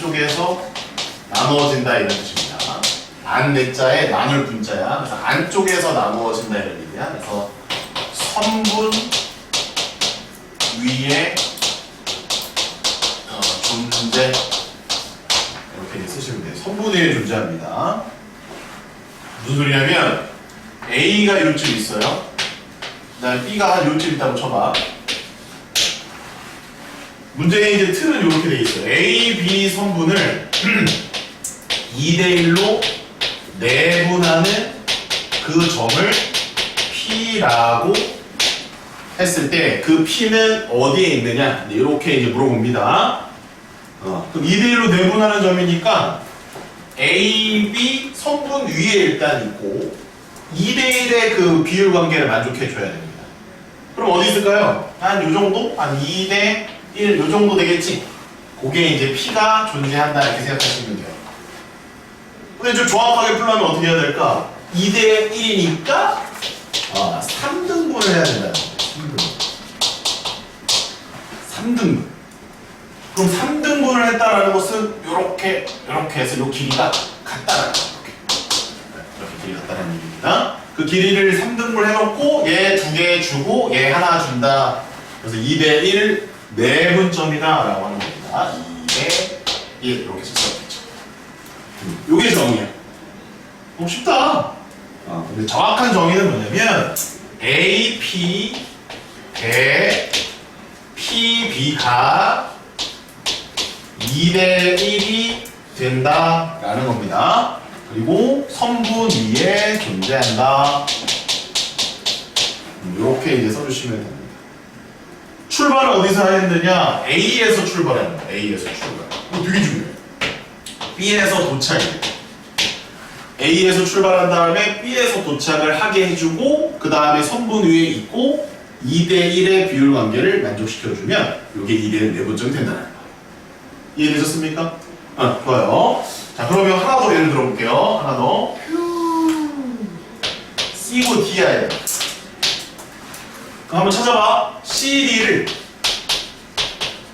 안쪽에서 나누어진다 이런 뜻입니다. 안 내자에 나눌 분자야. 그래서 안쪽에서 나누어진다 이런 얘기야. 그래서 선분 위에 존재 이렇게 쓰시면 돼요. 선분 위에 존재합니다. 무슨 소리냐면 A가 요쯤 있어요. 그다음에 B가 한 요쯤 있다고 쳐봐. 문제의 이제 틀은 이렇게 돼 있어요. A, B 선분을 2대1로 내분하는 그 점을 P라고 했을 때 그 P는 어디에 있느냐? 이렇게 이제 물어봅니다. 그럼 2대1로 내분하는 점이니까 A, B 선분 위에 일단 있고 2대1의 그 비율 관계를 만족해 줘야 됩니다. 그럼 어디 있을까요? 한 요 정도? 한 2대 1, 요 정도 되겠지? 그게 이제 P가 존재한다 이렇게 생각하시면 돼요. 근데 좀 정확하게 풀려면 어떻게 해야 될까? 2대 1이니까 3등분을 해야 된다는 거예요. 3등분. 그럼 3등분을 했다라는 것은 이렇게 해서 이 길이가 같다라는 거예요. 이렇게 길이가 같다는 얘기입니다. 그 길이를 3등분 해놓고 얘 2개 주고 얘 하나 준다. 그래서 2대 1 내분점이다 라고 하는 겁니다. 2대 1 이렇게 쓸 수 있겠죠. 요게 정의야. 쉽다. 근데 정확한 정의는 뭐냐면 AP 대 PB가 2대 1이 된다라는 겁니다. 그리고 선분 위에 존재한다. 이렇게 이제 써주시면 됩니다. 출발은 어디서 해야 되냐? A에서 출발하는 거야. A에서 출발. 이거 되게 중요해요. B에서 도착이 돼. A에서 출발한 다음에 B에서 도착을 하게 해주고 그 다음에 선분 위에 있고 2대1의 비율 관계를 만족시켜주면 이게 2대1 내분점이 된다는 거야. 이해되셨습니까? 좋아요. 자, 그러면 하나 더 예를 들어볼게요. 하나 더. C고 D야. 그럼 한번 찾아봐. CD를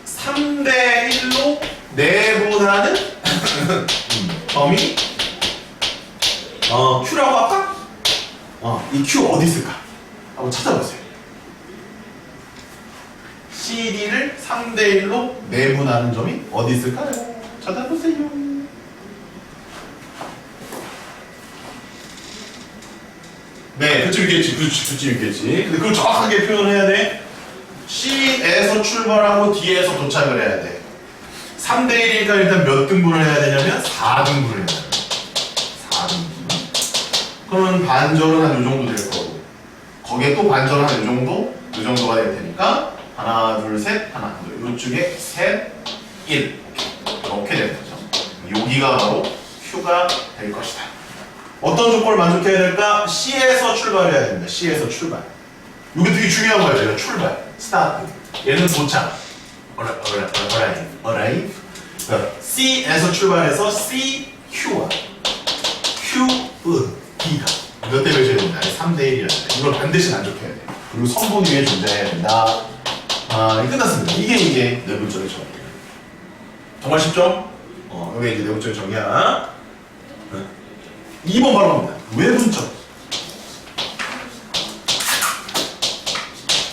3대1로 내분하는 점이 Q라고 할까? 이 Q 어디 있을까? 한번 찾아보세요. CD를 3대1로 내분하는 점이 어디 있을까요? 찾아보세요. 네, 그쯤 있겠지. 그쯤 있겠지. 근데 그걸 정확하게 표현해야 돼. C에서 출발하고 D에서 도착을 해야 돼. 3대1이니까 일단 몇 등분을 해야 되냐면 4등분을 해야 돼. 4등분. 그러면 반절은 한 요 정도 될 거고. 거기에 또 반절은 한 요 정도? 요 정도가 될 테니까 하나, 둘, 셋, 하나, 둘. 요쪽에 셋, 1. 이렇게 되는 거죠. 여기가 바로 Q가 될 것이다. 어떤 조건을 만족해야 될까? C에서 출발해야 됩니다. C에서 출발. 이게 되게 중요한 거예요. 출발. 스타트. 얘는 도착. arrive. C에서 출발해서 C, Q와 Q, D가 몇 대 몇이 됩니다. 3대 1이야. 이걸 반드시 만족해야 돼요. 그리고 선분 위에 존재해야 된다. 끝났습니다. 이게 내분점의 정의예요. 정말 쉽죠? 이게 이제 내분점의 정의야. 2번 바로 갑니다. 외분점.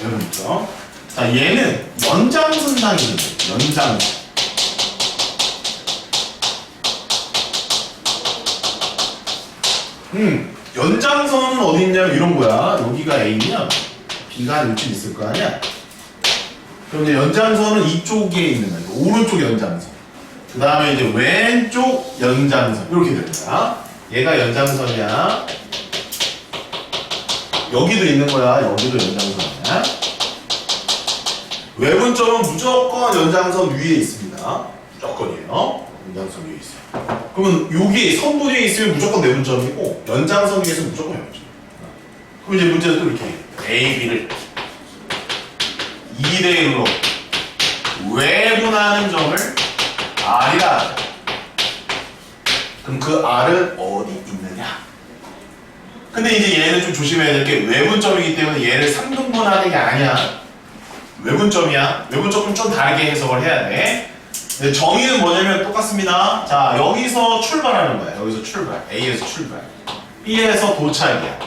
외분점. 자, 얘는 연장선상입니다. 연장선. 연장선은 어디 있냐면 이런 거야. 여기가 A면 B가 요쯤 있을 거 아니야? 그럼 이제 연장선은 이쪽에 있는 거야. 오른쪽 연장선. 그 다음에 이제 왼쪽 연장선. 이렇게 됩니다. 얘가 연장선이야. 여기도 있는 거야. 여기도 연장선이야. 외분점은 무조건 연장선 위에 있습니다. 무조건이에요. 연장선 위에 있어요. 그러면 여기 선분 위에 있으면 무조건 내분점이고 연장선 위에 있으면 무조건 외분점. 그럼 이제 문제는 또 이렇게 A, B를 2대1로 외분하는 점을 R이라 하자. 그럼 그 R은 어디 있느냐? 근데 이제 얘는 좀 조심해야 될 게 외분점이기 때문에 얘를 3등분하는 게 아니야. 외분점이야. 외분점은 좀 다르게 해석을 해야 돼. 네, 정의는 뭐냐면 똑같습니다. 자, 여기서 출발하는 거야. 여기서 출발. A에서 출발. B에서 도착이야.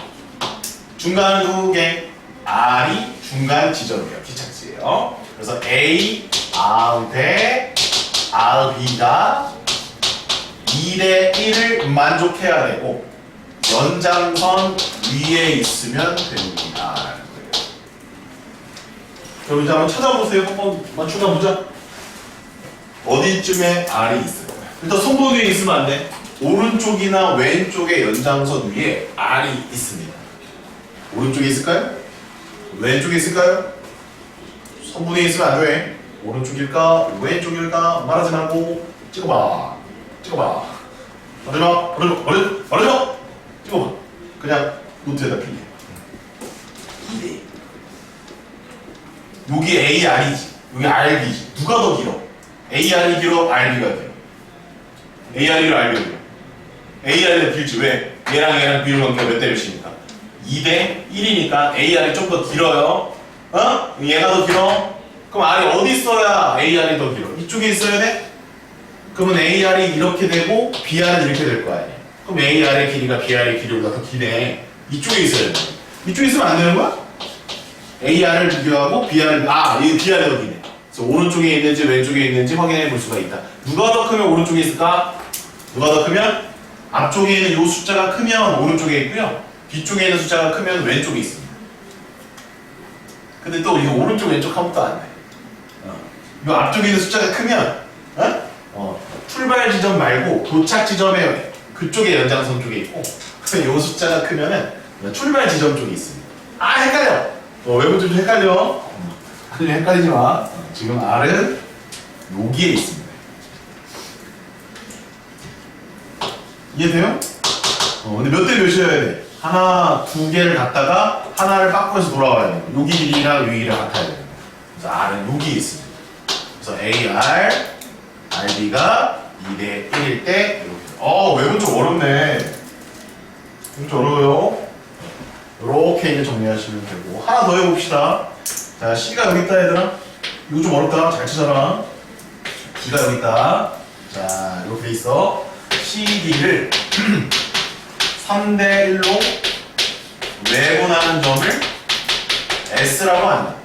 중간 두 개. R이 중간 지점이에요. 기착지예요. 그래서 A, R 대 RB가 2대 1을 만족해야 되고 연장선 위에 있으면 됩니다. 그럼 이제 한번 찾아보세요. 한번 맞추다 보자. 어디쯤에 R이 있을까요? 일단 손목 위에 있으면 안 돼. 오른쪽이나 왼쪽의 연장선 위에 R이 있습니다. 오른쪽에 있을까요? 왼쪽에 있을까요? 선분에 있으면 안 돼. 오른쪽일까? 왼쪽일까? 말하지 말고 찍어봐. 찍어봐. 말해줘. 말해줘. 말해줘. 말해줘. 찍어봐. 그냥 노트에다 필게. 네. 여기 A, R이지. 여기 RB지. 누가 더 길어? A, R이 길어? RB가 길어? A, R이로 RB가 길어? A, R이 더 길지. 왜? 얘랑 비율 관계가 몇 대 몇이니까? 2대 1이니까 A, R이 좀 더 길어요. 어? 얘가 더 길어? 그럼 R이 어디 있어야 A, R이 더 길어? 이쪽에 있어야 돼? 그러면 A, R이 이렇게 되고 B, R은 이렇게 될 거 아니야? 그럼 A, R의 길이가 B, R의 길이보다 더 기네. 이쪽에 있어야 돼. 이쪽에 있으면 안 되는 거야? A, R을 비교하고 B, R을 이거 B, R이 더 기네. 그래서 오른쪽에 있는지 왼쪽에 있는지 확인해 볼 수가 있다. 누가 더 크면 오른쪽에 있을까? 누가 더 크면? 앞쪽에 있는 이 숫자가 크면 오른쪽에 있고요. 뒤쪽에 있는 숫자가 크면 왼쪽에 있습니다. 근데 또 이거 오른쪽 왼쪽 하면 또 안 돼. 이 앞쪽에 있는 숫자가 크면 출발 지점 말고 도착 지점에 그쪽에 연장선 쪽에 있고 이 숫자가 크면은 출발 지점 쪽에 있습니다. 헷갈려. 외부 좀 헷갈려. 헷갈리지 마. 지금 R은 여기에 있습니다. 이해돼요? 근데 몇 대 몇이어야 돼? 하나, 두 개를 갖다가 하나를 바꾸면서 돌아와야 돼요. 여기 길이랑 여기 길이랑 같아야 돼요. 그래서 R은 여기에 있습니다. 그래서 AR, RB가 2대 1일 때 이렇게. 외분 좀 어렵네. 좀 어려워요. 이렇게 이제 정리하시면 되고 하나 더 해봅시다. 자, C가 여기 있다 얘들아. 이거 좀 어렵다. 잘 치잖아. D가 여기 있다. 자, 이렇게 돼 있어. CD를 3대 1로 내분하는 점을 S라고 한다.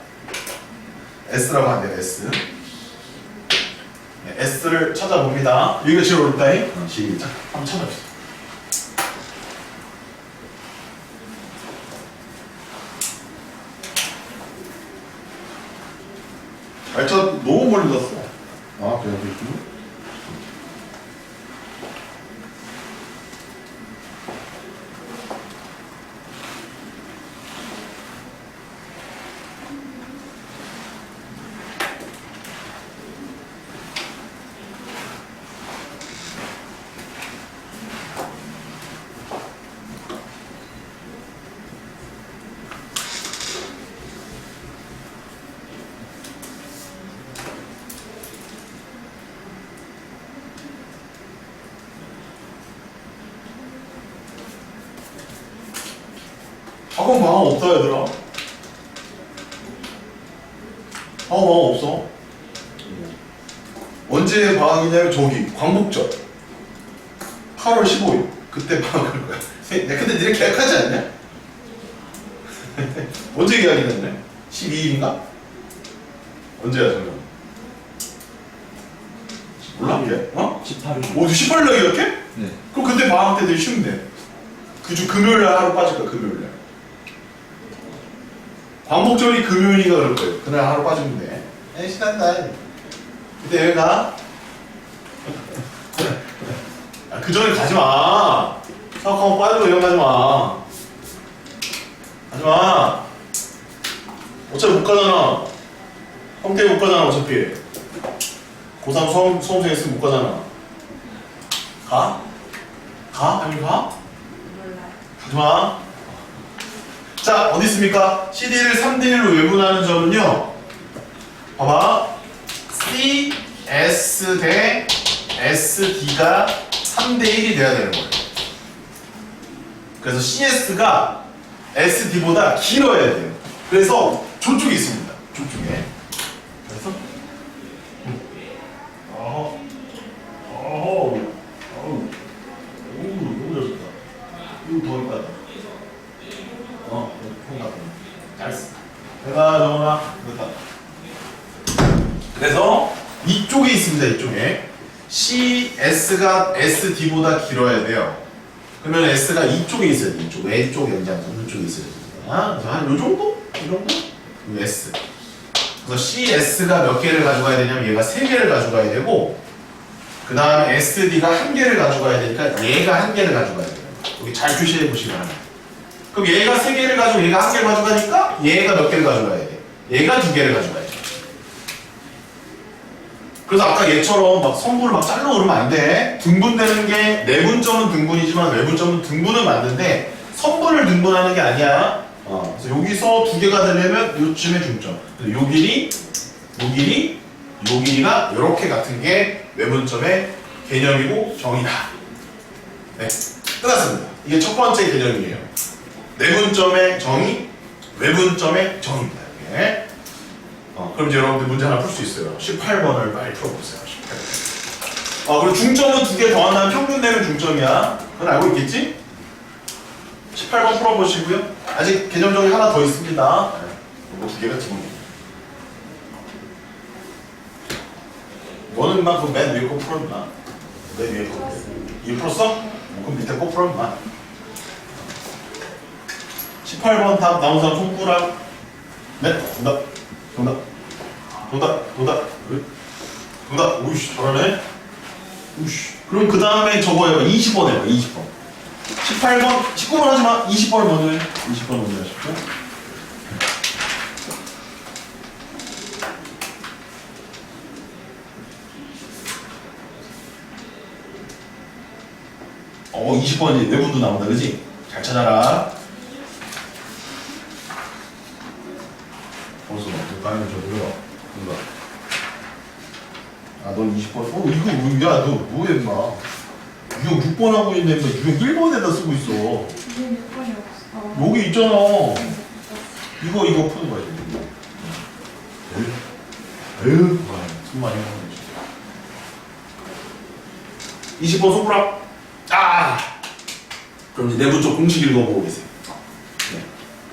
S라고 한대요. S. 네, S를 찾아봅니다. 여기가 제일 어렵다잉? 시작. 한번 찾아봅시다. 저 너무 멀리 갔어. 그래, 그렇군. 학원 방학 없다 얘들아. 학원 방학 없어. 언제 방학이냐면 저기 광복절 8월 15일 그때 방학할 거야. 근데 니네 계약하지 않냐? 언제 계약이 됐네? 12일인가? 언제야 저는? 몰라? 18일. 18일날 계약해? 네. 그럼 그때 방학 때들이 쉬면 돼. 그중 금요일날 하루 빠질 거야. 금요일날. 광복절이 금요일이가 그럴 거예요. 그날 하루 빠지면 돼. 에이, 시간다. 그때 여기 가. 그 전에 가지 마. 사업하면 빠지고 이런 가지 마. 가지 마. 어차피 못 가잖아. 형태 못 가잖아, 어차피. 고3 수험생 있으면 못 가잖아. 가? 가? 아니, 가? 몰라요. 가지 마. 자, 어디 있습니까? CD를 3대1로 외분하는 점은요. 봐봐. CS 대 SD가 3대1이 돼야 되는 거예요. 그래서 CS가 SD보다 길어야 돼요. 그래서 저쪽에 있습니다. 저쪽에. 그래서 CS가 SD보다 길어야 돼요. 그러면 S가 이쪽에 있어야 돼. 이쪽 왼쪽 연장선 이쪽에 있어야 됩니다. 그래서 한 요 정도? 이 정도? 이 S. 그래서 CS가 몇 개를 가져가야 되냐면 얘가 3개를 가져가야 되고, 그 다음에 SD가 1개를 가져가야 되니까 얘가 1개를 가져가야 돼요. 여기 잘 표시해 보시면 합니다. 그럼 얘가 3개를 가지고 얘가 1개를 가져가니까 얘가 몇 개를 가져가야 돼? 얘가 2개를 가져가야 돼. 그래서 아까 얘처럼 막 성분을 막 잘라 오르면 안 돼. 등분되는 게 내분점은 등분이지만 외분점은 등분은 맞는데 성분을 등분하는 게 아니야. 그래서 여기서 2개가 되려면 요쯤에 중점. 요 길이, 요 길이, 요 길이가 이렇게 같은 게 외분점의 개념이고 정의다. 네, 끝났습니다. 이게 첫 번째 개념이에요. 내분점의 정의, 외분점의 정의입니다. 이게. 그럼 이제 여러분들 문제 하나 풀 수 있어요. 18번을 빨리 풀어보세요. 18번. 그리고 중점은 2개 더한다면 평균 내면 중점이야. 그건 알고 있겠지? 18번 풀어보시고요. 아직 개념 정의 하나 더 있습니다. 이거 2개가 기본이에요. 너는 막 그 맨 위에 거 풀어 임마. 맨 위에 거. 이거 풀었어? 그럼 밑에 거 풀어 임마. 18번 답 나온 사람 손 끄라. 네, 정답. 정답. 정답. 정답. 정답. 오이씨, 잘하네. 오이씨. 그럼 그 다음에 저거 해봐. 20번 해봐. 20번. 18번, 19번 하지 마. 20번을 먼저 해. 20번 먼저 하십시오. 어, 20번 이제 외분도 나온다, 그지? 잘 찾아라. 어서 너 가면 저 뭐야? 뭔가. 아, 넌 20번. 이거 뭐야? 너 뭐해, 임마? 유형 6번 하고 있는데, 임마. 유형 1번에다 쓰고 있어. 유형 6번이 없어. 여기 있잖아. 이거 푸는 거야, 이거. 에휴, 숨 많이 먹는 거지. 20번 손가락. 그럼 이제 내부 쪽 공식 읽어보고 계세요. 네,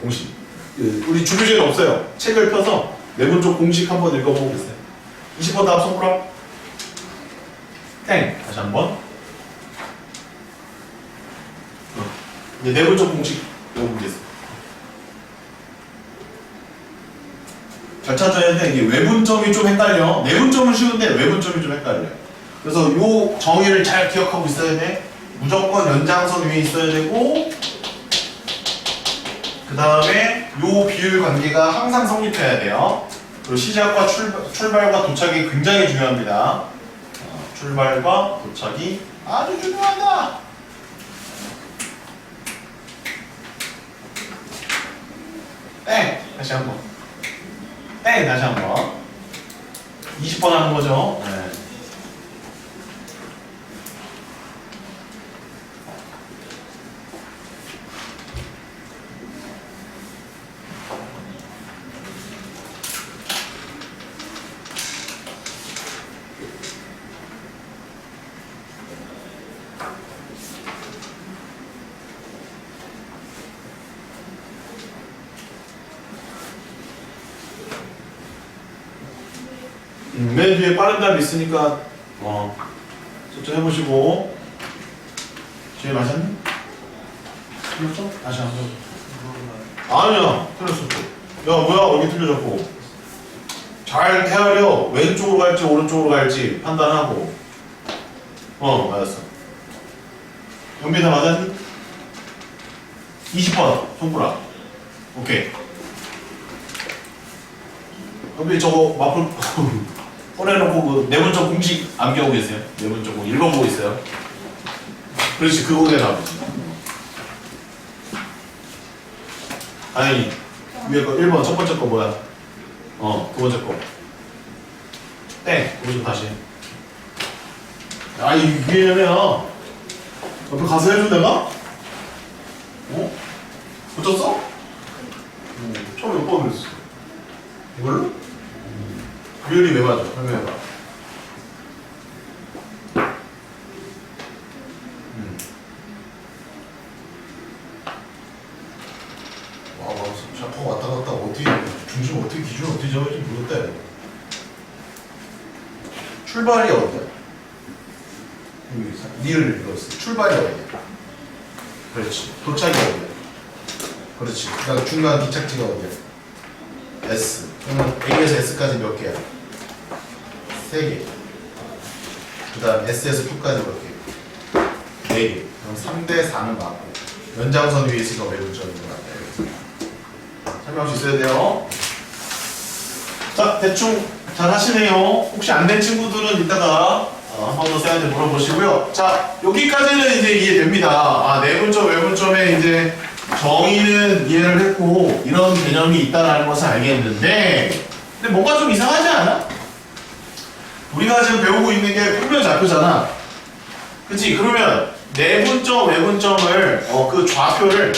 공식. 우리 주교재는 없어요. 책을 펴서 내부 쪽 공식 한번 읽어보고 계세요. 20번 다음 손가락. 땡. 다시 한번. 이제 내부 쪽 공식 읽어보고 계세요. 잘 찾아야 돼. 이게 외분점이 좀 헷갈려. 내분점은 쉬운데 외분점이 좀 헷갈려요. 그래서 요 정의를 잘 기억하고 있어야 돼. 무조건 연장선 위에 있어야 되고, 그 다음에 요 비율 관계가 항상 성립해야 돼요. 그리고 시작과 출발과 도착이 굉장히 중요합니다. 출발과 도착이 아주 중요하다. 땡! 다시 한 번. 땡! 다시 한 번. 20번 하는 거죠. 네. 맨 뒤에 빠른 답이 있으니까 저쪽 해보시고. 제일 맞았니? 틀렸어? 다시 한 번. 아니야, 틀렸어. 야, 뭐야, 여기 틀려졌고. 잘 헤아려. 왼쪽으로 갈지 오른쪽으로 갈지 판단하고. 맞았어. 연빈아 맞았니? 20번 손가락. 오케이. 연빈 저거 마플 꺼내놓고 그 내분점 공식 암기하고 계세요. 내분점 공식 읽어보고 있어요. 그렇지, 그거에 나오지. 아니, 위에 거 1번 첫 번째 거 뭐야? 두 번째 거. 땡. 거기서 다시. 아니, 이게 왜냐면 옆에 가서 해준 내가? 붙였어? 처음에 몇 번 그랬어? 이걸로? 비율이 왜 맞아? 설명해봐. 와, 샤퍼 왔다 갔다 어떻게, 중심 어떻게, 기준 어떻게 잡을지 모르겠다. 출발이 어때? 니을 이거였어. 출발이 어디야? 그렇지. 도착이 어디야? 그렇지. 그다음 중간 도착지가 어디야? S. 그러면 A에서 S까지 몇 개야? 3개. 그다음 S에서 Q까지 몇 개? 4개. 그럼 3대 4는 맞고 연장선 위에 있으니까 외분점인 것 같아요. 설명할 수 있어야 돼요. 자, 대충 잘 하시네요. 혹시 안 된 친구들은 이따가 한 번 더 쌤한테 물어보시고요. 자, 여기까지는 이제 이해됩니다. 아, 내분점, 외분점의 이제 정의는 이해를 했고 이런 개념이 있다는 것을 알겠는데, 근데 뭔가 좀 이상하지 않아? 우리가 지금 배우고 있는 게 평면 좌표잖아. 그치? 그러면 내분점, 외분점을 그 좌표를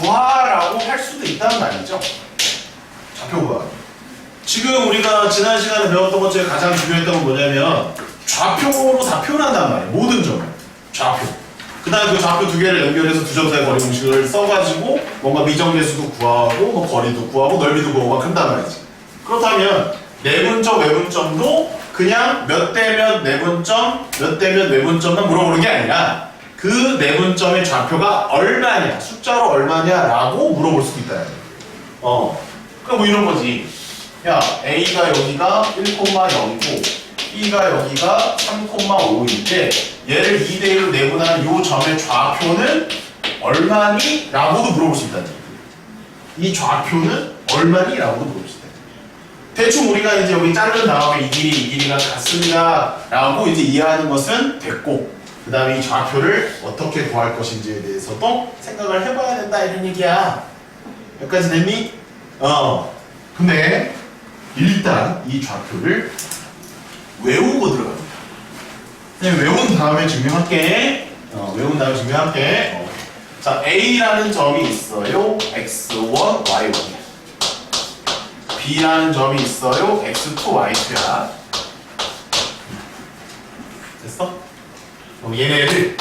구하라고 할 수도 있다는 말이죠. 좌표 구하. 지금 우리가 지난 시간에 배웠던 것 중에 가장 중요했던 건 뭐냐면 좌표로 다 표현한단 말이에요. 모든 점을. 좌표. 그 다음에 그 좌표 두 개를 연결해서 두 점 사이 거리 공식을 써가지고 뭔가 미정계수도 구하고 뭐 거리도 구하고 넓이도 구하고 큰단 말이지. 그렇다면 내분점, 외분점도 그냥 몇 대 몇 내분점, 몇 대 몇 외분점만 물어보는 게 아니라 그 내분점의 좌표가 얼마냐, 숫자로 얼마냐라고 물어볼 수도 있다. 그럼 뭐 이런 거지. 야, A가 여기가 1,0이고 B가 여기가 3,5인데 얘를 2대1로 내분하는 이 점의 좌표는 얼마니? 라고도 물어볼 수 있다는 얘기예요. 이 좌표는 얼마니? 라고도 물어볼 수 있다. 대충 우리가 이제 여기 자른 다음에 이 길이가 같습니다 라고 이제 이해하는 것은 됐고, 그 다음에 이 좌표를 어떻게 구할 것인지에 대해서도 생각을 해봐야 된다 이런 얘기야. 여기까지 됐니? 근데 일단 이 좌표를 외우고 들어갑니다. 외운 다음에 증명할게. 외운 다음에 증명할게. 자, A라는 점이 있어요. X1, Y1. B라는 점이 있어요. X2, Y2야. 됐어? 그럼 얘네를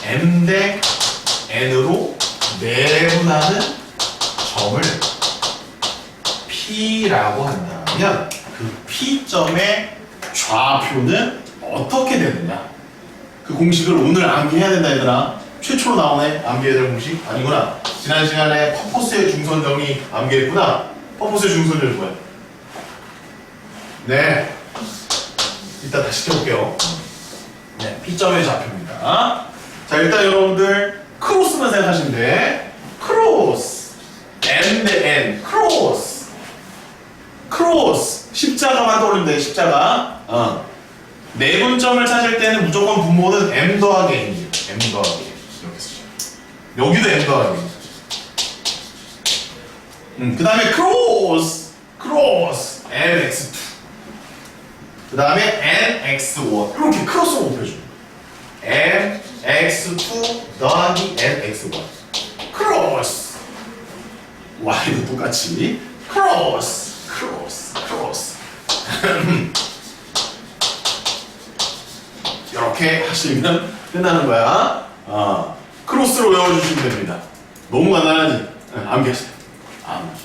M 대 N으로 내분하는 점을 P라고 한다면 그 P점의 좌표는 어떻게 되느냐? 그 공식을 오늘 암기해야 된다 얘들아. 최초로 나오네. 암기해야 될 공식? 아니구나. 지난 시간에 퍼포스의 중선정의 암기했구나. 퍼포스의 중선정의 뭐야? 네. 이따 다시 시켜볼게요. 네, P점의 좌표입니다. 자, 일단 여러분들 크로스만 생각하시면 돼. 크로스. M 대 N. 크로스. 크로스. 십자가만 떠올리면 돼. 십자가. 내분점을 찾을 때는 무조건 분모는 M 더하기 N이에요. M 더하기 N. 이렇게 쓰죠. 여기도 M 더하기 N. 그 다음에 크로스. 크로스. MX2. 그 다음에 NX1. 이렇게 크로스로 곱해줘요. MX2 더하기 NX1. 크로스. Y도 똑같이. 크로스. 크로스. 크로스. 이렇게 하시면 끝나는 거야. 크로스로 외워주시면 됩니다. 너무 간단하지? 암기하세요. 암기.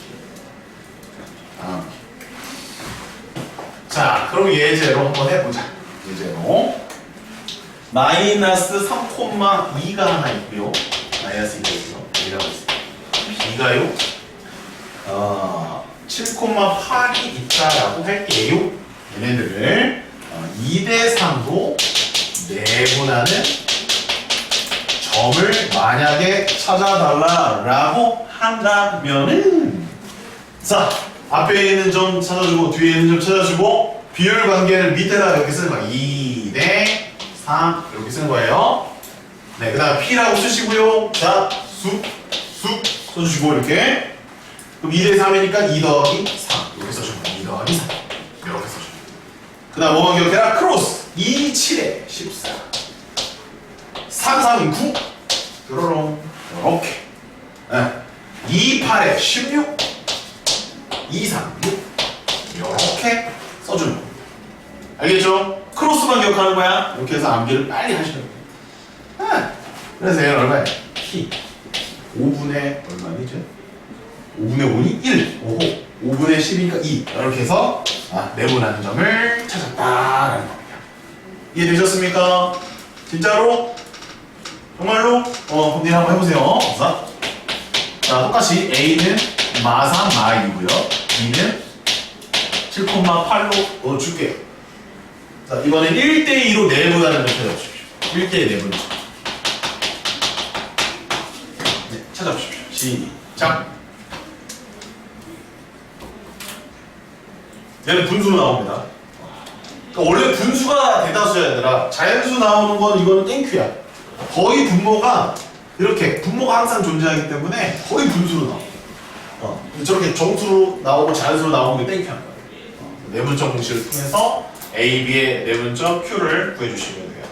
자, 그럼 예제로 한번 해보자. 예제로. 마이너스 3,2가 하나 있고요. 마이너스 2가 있고요. A라고 있어요. B가요. 7,8이 있다라고 할게요. 얘네들을 2대 3로 내분하는 점을 만약에 찾아달라라고 한다면은, 자, 앞에 있는 점 찾아주고 뒤에 있는 점 찾아주고 비율 관계를 밑에다 이렇게 쓰는 거야. 2 대 3 이렇게 쓰는 거예요. 네, 그 다음 P라고 쓰시고요. 자, 쑥 써주시고 이렇게. 그럼 2 대 3이니까 2 더하기 3 이렇게 써주면 2 더하기 3 이렇게 써주면. 그 다음 뭐만 기억해라? 크로스. 2, 7에 14 3, 3, 9 뾰로롱 이렇게. 2, 8에 16 2, 3, 6 이렇게 써주는 겁니다. 알겠죠? 크로스만 기억하는 거야. 이렇게 해서 암기를 빨리 하시는 거예요. 그래서 얘는 얼마야? P 5분의 얼마니? 5분의 5니? 1 5호 5분의 10이니까 2 이렇게 해서 내분하는 점을 찾았다 이해되셨습니까? 진짜로? 정말로? 그럼 일 한번 해보세요. 자, 똑같이 A는 마3, 마2고요. B는 7,8로 줄게요. 자, 이번엔 1대2로 내분하는 걸 찾아보십시오. 1대2 내분. 네, 찾아보십시오. 시작. 얘는 분수로 나옵니다. 그러니까 원래 분수가 대다수야, 얘들아. 자연수 나오는 건 이거는 땡큐야. 거의 분모가 이렇게 분모가 항상 존재하기 때문에 거의 분수로 나와. 저렇게 정수로 나오고 자연수로 나오는 게 땡큐한 거야. 내분적 공식을 통해서 A, B의 내분적 Q를 구해주시면 돼요.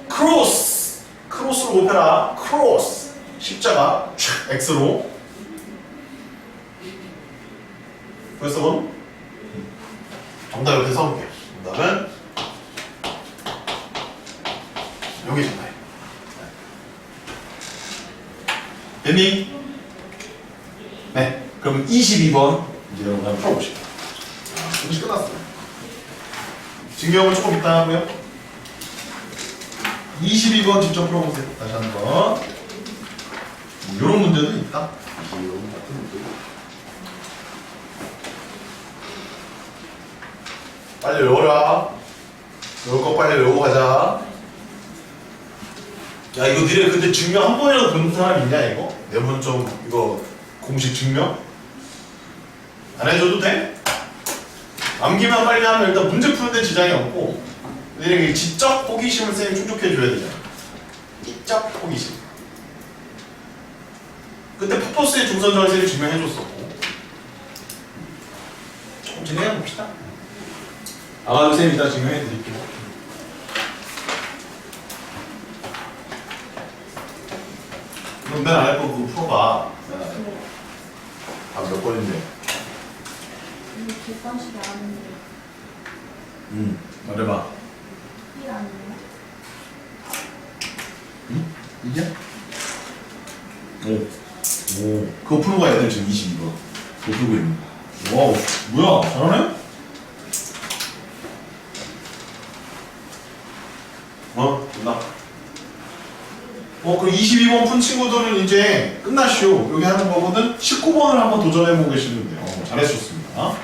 크로스로 곱해라. 크로스 십자가 X로. 그래서 그럼 정답 이렇게 써볼게요. 정답은 여기 정답이에요. 됐니? 네. 그럼 22번 이제 여러분 한번 풀어보시죠. 공식 끝났어요. 증명은 조금 이따 하고요. 22번 직접 풀어보세요. 다시 한번. 이런 문제도 있다. 이런 같은 문제도. 빨리 외워라. 외울 거 빨리 외우고 가자. 야, 이거 니네 근데 증명 한 번이라도 본 사람 있냐, 이거? 내분 좀, 이거, 공식 증명? 안 해줘도 돼? 암기만 빨리 하면 일단 문제 푸는데 지장이 없고, 니네 지적 호기심을 쌤이 충족해줘야 되잖아. 지적 호기심. 그때 퍼포스의 중선정을 쌤이 증명해줬었고. 조금 진행해봅시다. 아마도 쌤이 이따 증명해드릴게요. 그럼 맨 아래 거 그거 풀어봐. 몇 번인데? 이게 객관식이 아닌데 말해봐. 1 아니에요? 이게? 오. 그거 풀고 가야 돼, 지금 22번. 그거 풀고 있는 거. 와우, 뭐야, 잘하네? 끝나. 그 22번 푼 친구들은 이제 끝나시오. 여기 하는 거거든. 19번을 한번 도전해보고 계시면 돼요. 잘해주셨습니다.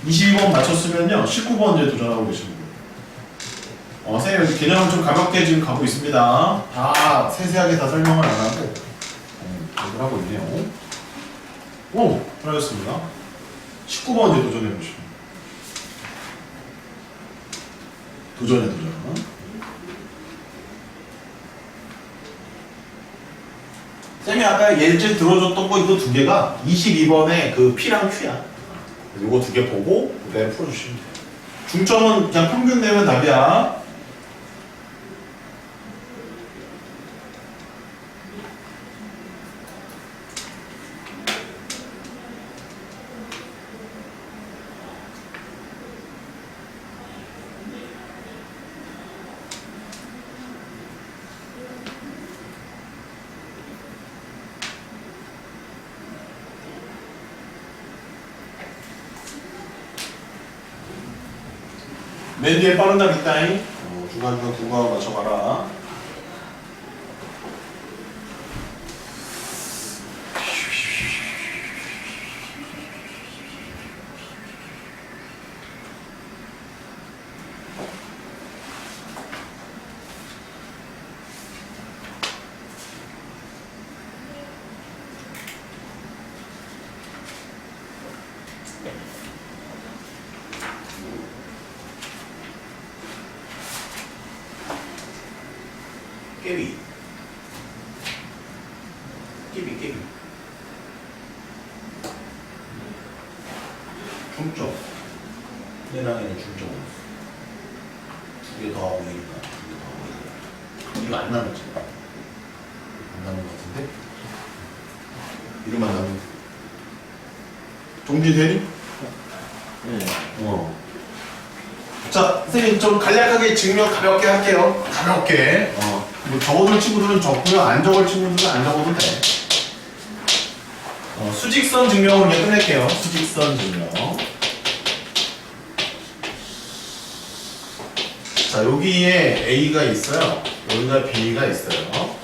22번 맞췄으면요, 19번 이제 도전하고 계시면 돼요. 선생님, 개념은 좀 가볍게 지금 가고 있습니다. 다 세세하게 다 설명을 안 하고, 이걸 하고 있네요. 오, 잘하셨습니다. 19번 이제 도전해보시오. 도전. 쌤이 아까 예제 들어줬던 거 이거 두 개가 22번에 그 P랑 Q야. 이거 두 개 보고 그래 풀어주시면 돼요. 중점은 그냥 평균 내면 답이야. 맨 뒤에 빠른 답 있다잉. 중간중간 국어하고 맞춰봐라. 깨비. 중점. 얘랑에는 중점. 두 개 더하고 얘니까 이거 안 나누지. 안 나누는 것 같은데? 이름만 나누. 정리되니? 네. 자, 선생님 좀 간략하게 증명 가볍게 할게요. 가볍게. 뭐 적어둘 친구들은 적고요. 안 적을 친구들은 안 적어도 돼. 수직선 증명으로 이제 끝낼게요. 수직선 증명. 자, 여기에 A가 있어요. 여기가 B가 있어요.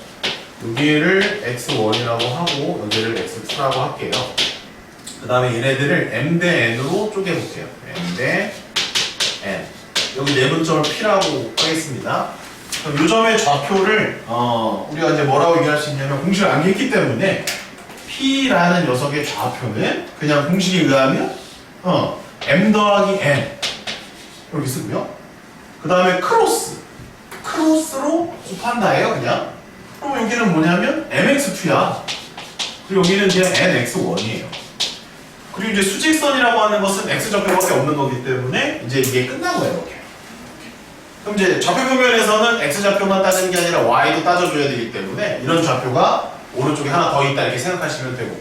여기를 X1이라고 하고 여기를 X2라고 할게요. 그 다음에 얘네들을 M 대 N으로 쪼개볼게요. M 대 N. 여기 내분점을 P라고 하겠습니다. 그럼 이 점의 좌표를 우리가 이제 뭐라고 얘기할 수 있냐면 공식을 암기했기 때문에 P라는 녀석의 좌표는 그냥 공식에 의하면 M 더하기 N 이렇게 쓰고요. 그 다음에 크로스로 곱한다예요 그냥. 그럼 여기는 뭐냐면 MX2야. 그리고 여기는 그냥 NX1이에요. 그리고 이제 수직선이라고 하는 것은 X좌표밖에 없는 거기 때문에 이제 이게 끝난 거예요 이렇게. 그럼 이제 좌표 표면에서는 X좌표만 따지는 게 아니라 Y도 따져줘야 되기 때문에 이런 좌표가 오른쪽에 하나 더 있다 이렇게 생각하시면 되고,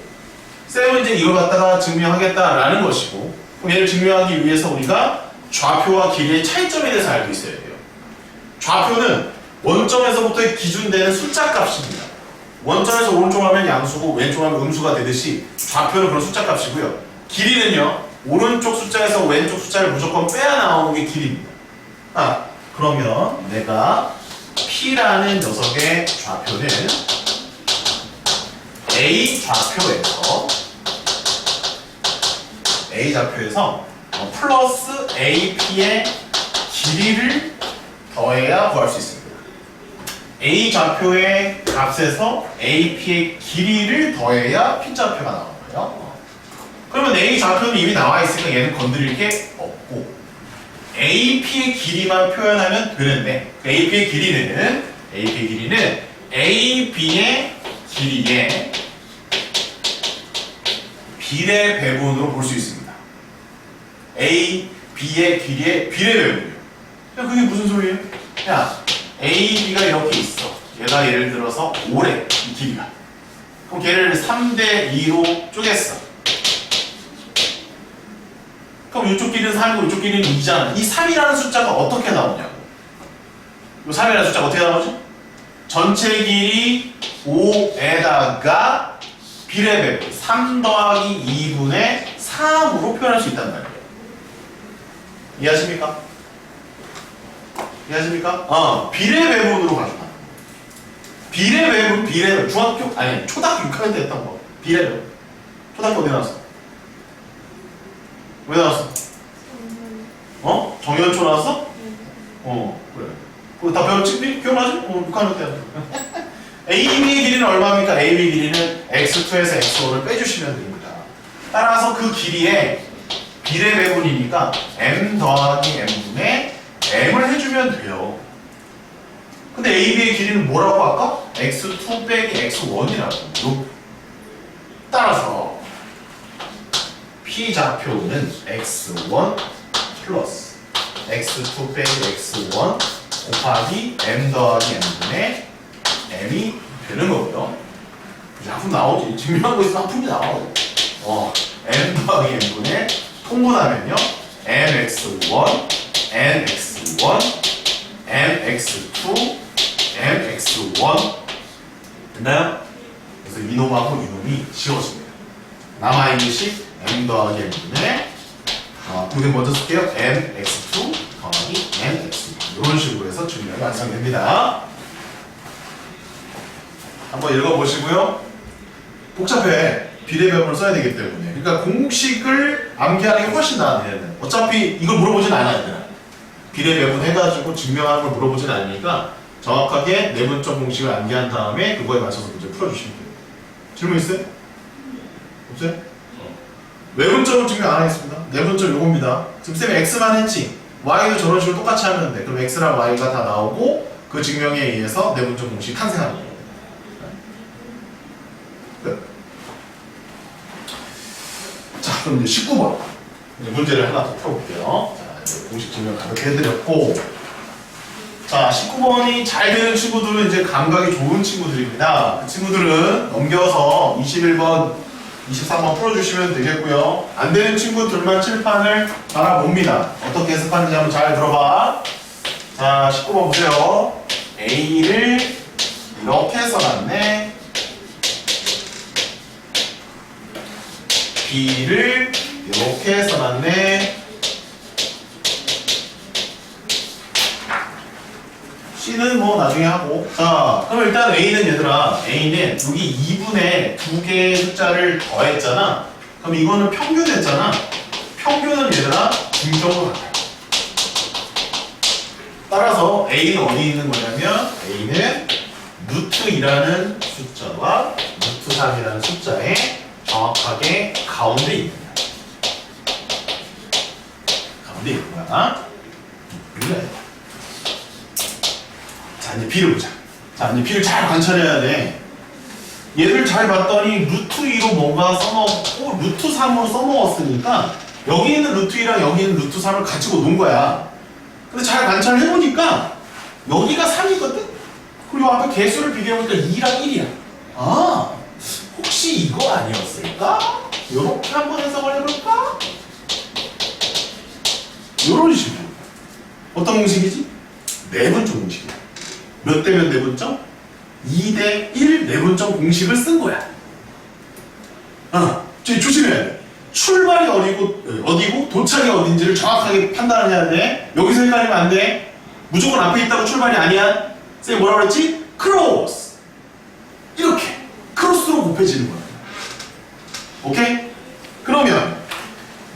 쌤은 이제 이걸 갖다가 증명하겠다라는 것이고, 그럼 얘를 증명하기 위해서 우리가 좌표와 길이의 차이점에 대해서 알고 있어야 돼요. 좌표는 원점에서부터 기준되는 숫자 값입니다. 원점에서 오른쪽 하면 양수고 왼쪽 하면 음수가 되듯이 좌표는 그런 숫자 값이고요. 길이는요, 오른쪽 숫자에서 왼쪽 숫자를 무조건 빼야 나오는 게 길이입니다. 그러면 내가 P라는 녀석의 좌표는 A 좌표에서 플러스 AP의 길이를 더해야 구할 수 있습니다. A 좌표의 값에서 AP의 길이를 더해야 P 좌표가 나오는 거예요. 그러면 A 좌표는 이미 나와 있으니까 얘는 건드릴 게 없고 AP의 길이만 표현하면 되는데, AP의 길이는 AB의 길이의 비례 배분으로 볼 수 있습니다. A, B의 길이의 비례 배분이요. 야, 그게 무슨 소리예요? 야, A, B가 이렇게 있어. 얘가 예를 들어서 5래, 이 길이가. 그럼 걔를 3대 2로 쪼갰어. 그럼 이쪽 길이는 3이고 이쪽 길이는 2잖아. 이 3이라는 숫자가 어떻게 나오냐고. 이 3이라는 숫자가 어떻게 나오지? 전체 길이 5에다가 비례 배분 3 더하기 2분의 3으로 표현할 수 있단 말이에요. 이해하십니까? 비례 배분으로 가져가. 비례 배분, 초등학교 6학년 때 했던 거. 비례 배분. 초등학교 어디 나왔어? 왜 나왔어? 정연초 나왔어? 그래. 그거 다 배웠지? 기억나지? 6학년 때. AB의 길이는 얼마입니까? AB의 길이는 X2에서 X1을 빼주시면 됩니다. 따라서 그 길이의 비례 배분이니까 M 더하기 M분의 M을 해주면 돼요. 근데 AB의 길이는 뭐라고 할까? X2 빼기 X1이라고. 따라서 P 좌표는 X1 플러스 X2 빼기 X1 곱하기 M 더하기 M분의 M이 되는 거고요. 이제 하품 나오지. 증명하고 있으면 하품이 나와요. M 더하기 M분의 통분하면요. MX1, NX1, MX2, MX1 됐나요? 그래서 이놈하고 이놈이 지워집니다. 남아있는 식 M 더하기 M분의 여기 먼저 쓸게요. MX2 더하기 MX1 이런 식으로 해서 증명이 완성됩니다. 한번 읽어보시고요. 복잡해. 비례 배분을 써야 되기 때문에. 그러니까 공식을 암기하는 게 훨씬 나아. 얘는. 어차피 이걸 물어보진 않아야 돼. 비례 배분 해가지고 증명하는 걸 물어보진 않으니까 정확하게 내분점 공식을 암기한 다음에 그거에 맞춰서 문제 풀어주시면 돼요. 질문 있어요? 없어요? 외분점을 증명 안 하겠습니다. 내분점 요겁니다. 지금 쌤이 X만 했지. Y도 저런 식으로 똑같이 하면 돼. 그럼 X랑 Y가 다 나오고 그 증명에 의해서 내분점 공식이 탄생하는 거예요. 자, 그럼 이제 19번 문제를 하나 더 풀어볼게요. 자, 공식 증명 가볍게 해드렸고, 자, 19번이 잘 되는 친구들은 이제 감각이 좋은 친구들입니다. 그 친구들은 넘겨서 21번, 23번 풀어주시면 되겠고요. 안 되는 친구들만 칠판을 바라봅니다. 어떻게 해석하는지 한번 잘 들어봐. 자, 19번 보세요. A를 이렇게 써놨네. B를 이렇게 써놨네. 나중에 하고. 자, 그럼 일단 A는 얘들아, A는 여기 2분의 두 개의 숫자를 더했잖아. 그럼 이거는 평균했잖아. 평균은 얘들아 중점으로 가요. 따라서 A는 어디 있는 거냐면 A는 루트 2라는 숫자와 루트 3이라는 숫자의 정확하게 가운데 있는 거야. 가운데 있는 거야. 그래. 자, 이제 B를 보자. 자, 이제 B를 잘 관찰해야 돼. 얘를 잘 봤더니 루트 2로 뭔가 써먹고 루트 3으로 써먹었으니까 여기 있는 루트 2랑 여기 있는 루트 3을 가지고 논 거야. 근데 잘 관찰을 해보니까 여기가 3이거든? 그리고 앞에 개수를 비교해보니까 2랑 1이야. 아, 혹시 이거 아니었을까? 요렇게 한번 해석을 해볼까? 요런 식으로. 어떤 공식이지? 내분점 공식이야. 몇 대 몇 내분점? 2대 1 내분점 공식을 쓴 거야. 조심해야 돼. 출발이 어디고 도착이 어딘지를 정확하게 판단해야 돼. 여기서 헷갈리면 안 돼. 무조건 앞에 있다고 출발이 아니야. 쌤이 뭐라 그랬지? 크로스. 이렇게 크로스로 곱해지는 거야. 오케이? 그러면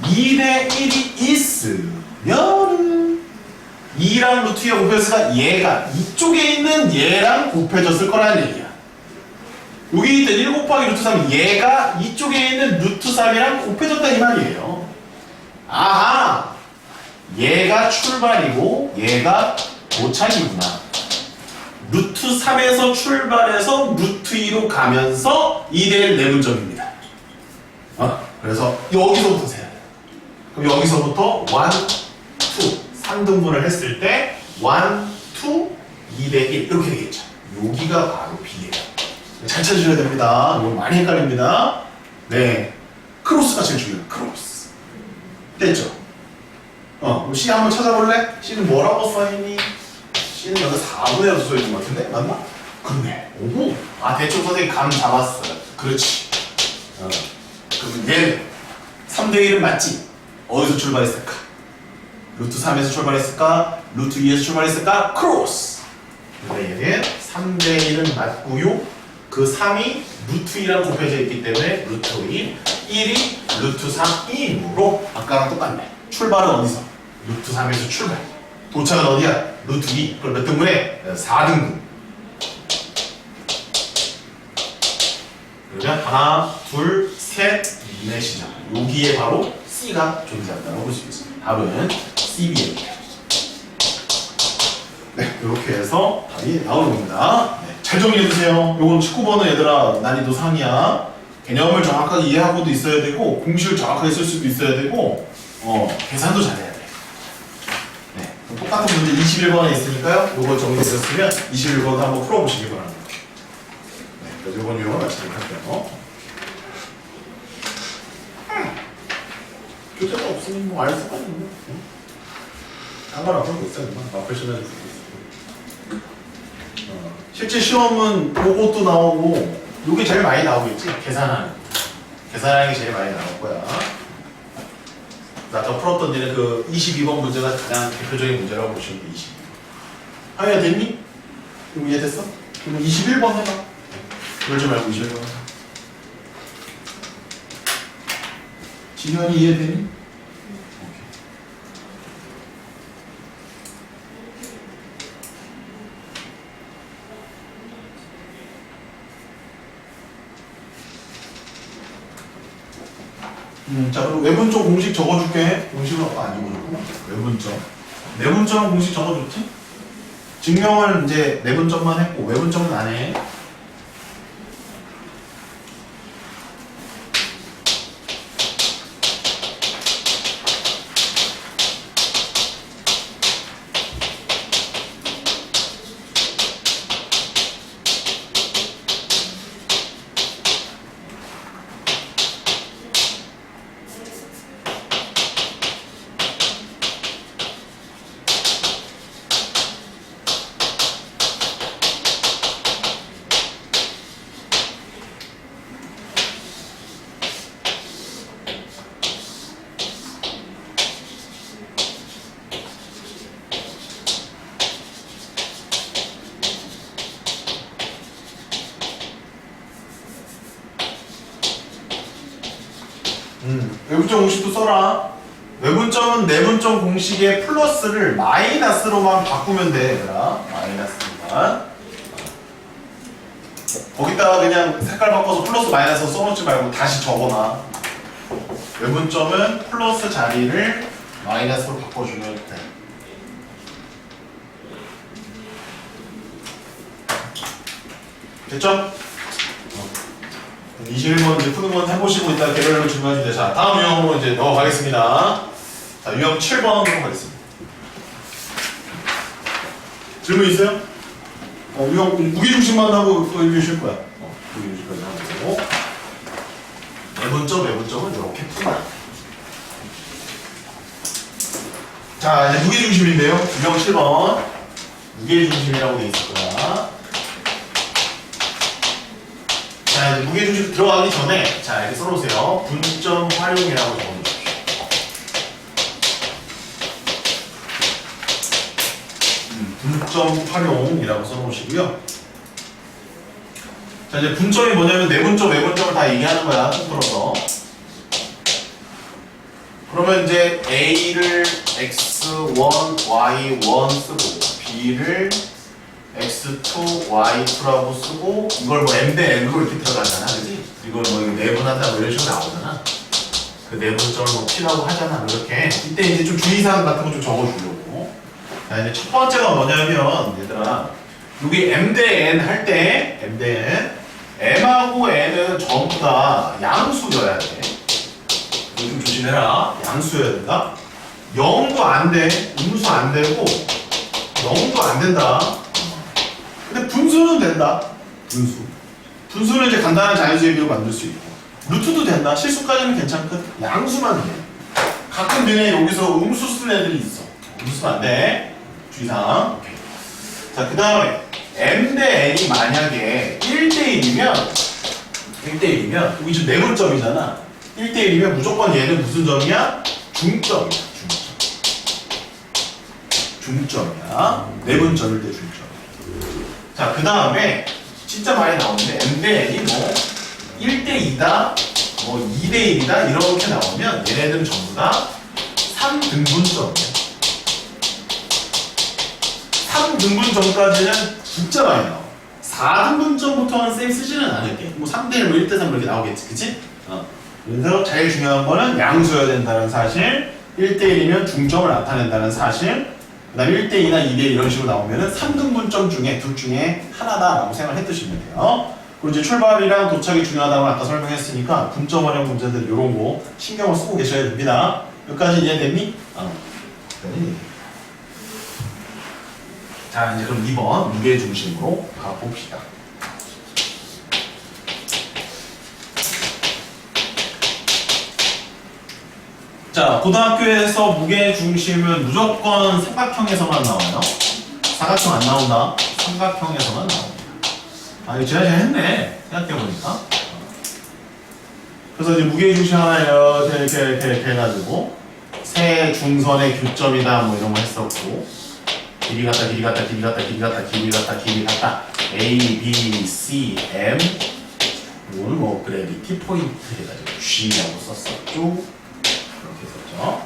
2대 1이 있으면 2랑 루트 2가 곱해졌으니까 얘가 이쪽에 있는 얘랑 곱해졌을 거라는 얘기야. 여기 있던 1 곱하기 루트 3 얘가 이쪽에 있는 루트 3이랑 곱해졌다 이 말이에요. 아하, 얘가 출발이고 얘가 도착이구나. 루트 3에서 출발해서 루트 2로 가면서 2대1 내분점입니다. 그래서 여기서부터 세야 돼. 그럼 여기서부터 1, 2, 3등분을 했을 때 1, 2, 2대1 이렇게 되겠죠. 여기가 바로 B예요. 잘 찾으셔야 됩니다. 이거 많이 헷갈립니다. 네, 크로스가 제일 중요해요. 크로스. 됐죠? C 한번 찾아볼래? C는 뭐라고 써있니? C는 여기 4분의 1 써있는 것 같은데? 맞나? 그러네. 오호. 대충 선생님 감 잡았어요. 그렇지. 그럼 얘는 3대 1은 맞지? 어디서 출발했을까? 루트 3에서 출발했을까? 루트 2에서 출발했을까? 크로스. 근데 얘는 3대 1은 맞고요. 그 3이 루트 2랑 곱해져 있기 때문에 루트 2, 1이 루트 3이므로 아까랑 똑같네. 출발은 어디서? 루트 3에서 출발. 도착은 어디야? 루트 2. 그럼 몇 등분해? 4등분. 그러면 하나, 둘, 셋, 넷이죠. 여기에 바로 C가 존재한다고 볼 수 있습니다. 답은 CB입니다. 네, 이렇게 해서 답이 나오는 겁니다. 네, 잘 정리해주세요. 요건 19번은 얘들아 난이도 상이야. 개념을 정확하게 이해하고도 있어야 되고 공식을 정확하게 쓸 수도 있어야 되고 계산도 잘해야 돼. 네, 그럼 똑같은 문제 21번에 있으니까요. 요거 정리되셨으면 21번도 한번 풀어보시기 바랍니다. 네, 그래서 요번 유형을 마치도록 할게요. 교재가 없으면 뭐 알 수가 있는 거야. 상관없는 거 있어요. 마페셔널 수도 있어. 실제 시험은 요것도 나오고 요게 제일 많이 나오겠지? 계산하는 게 제일 많이 나올 거야. 아까 풀었던 일은 그 22번 문제가 가장 대표적인 문제라고 보시면 돼. 22번 하야 됐니? 그럼 이해됐어? 그럼 21번 해봐. 그러지 말고 21번 해봐. 지현이 이해되니? 자, 그럼 외분점 공식 적어줄게. 공식은 아까 안 적어줬구나. 외분점. 내분점 공식 적어줬지? 증명을 이제 내분점만 했고, 외분점은 안 해. 외분점 공식도 써라. 외분점은 내분점 공식의 플러스를 마이너스로만 바꾸면 돼, 얘들아. 마이너스만. 거기다가 그냥 색깔 바꿔서 플러스 마이너스 써놓지 말고 다시 적어놔. 외분점은 플러스 자리를 마이너스로 바꿔주면 돼. 됐죠? 21번 이제 푸는 건 해보시고 이따 개별로 질문해 주세요. 자, 다음 유형으로 이제 넘어가겠습니다. 자, 유형 7번 넘어가겠습니다. 질문 있어요? 유형 무게중심만 하고 또 읽으실 거야. 무게중심까지 하고. 내분점, 외분점은 이렇게 푼다. 자, 이제 무게중심인데요. 유형 7번. 무게중심이라고 돼 있을 거야. 자, 이제 무게중심 들어가기 전에, 자, 이렇게 써놓으세요. 분점 활용이라고 적어놓으십시오. 분점 활용이라고 써놓으시고요. 자, 이제 분점이 뭐냐면 내분점, 외분점을 다 얘기하는 거야. 통틀어서. 그러면 이제 A를 X1, Y1 쓰고 B를 X2, Y2라고 쓰고 이걸 뭐 M 대 N으로 이렇게 들어가잖아, 그지? 이걸 뭐 내분한다 뭐 이런 식으로 나오잖아. 그 내분점을 뭐 P라고 하잖아, 이렇게. 이때 이제 좀 주의사항 같은 거 좀 적어주려고. 자, 이제 첫 번째가 뭐냐면 얘들아, 여기 M 대 N 할 때 M 대 N, M하고 N은 전부 다 양수여야 돼. 이거 좀 조심해라. 양수여야 된다. 0도 안 돼. 음수 안 되고 0도 안 된다. 근데 분수는 된다. 분수는 이제 간단한 자연수의 비로 만들 수 있고 루트도 된다. 실수까지는 괜찮거든. 양수만 돼. 가끔 너네 여기서 음수 쓰는 애들이 있어. 음수는 안 돼. 주의사항. 오케이. 자, 그 다음에 M 대 N이 만약에 1대1이면 여기 지금 내분점이잖아. 1대1이면 무조건 얘는 무슨 점이야? 중점이야. 중점이야. 내분점일 때 중점. 자, 그 다음에 진짜 많이 나오는데 M 대 N이 뭐 1대2다, 뭐 2대1이다 이렇게 나오면 얘네들은 전부 다 3등분점이야. 3등분점까지는 진짜 많이 나와. 4등분점부터는 쌤 쓰지는 않을게. 뭐 3대1, 뭐 1대3 이렇게 나오겠지, 그치? 그래서 제일 중요한 거는 양수여야 된다는 사실, 1대1이면 중점을 나타낸다는 사실, 그 다음에 1대2나 2대1 이런 식으로 나오면은 3등분점 중에 둘 중에 하나다라고 생각을 해두시면 돼요. 그리고 이제 출발이랑 도착이 중요하다고 아까 설명했으니까 분점 활용 문제들 이런 거 신경을 쓰고 계셔야 됩니다. 여기까지 이해됐니? 자, 이제 그럼 2번 무게 중심으로 가봅시다. 자, 고등학교에서 무게 중심은 무조건 삼각형에서만 나와요. 사각형 안 나온다. 삼각형에서만 나옵니다. 아, 이거 제가 잘 했네. 생각해보니까. 그래서 이제 무게 중심 하나 이렇게 해가지고 세 중선의 교점이다 뭐 이런 거 했었고, 길이 같다 길이 같다 길이 같다 길이 같다 길이 같다 길이 같다 A, B, C, M 이거는 뭐 그래비티 포인트 해가지고 G라고 썼었죠. 이렇게 썼죠.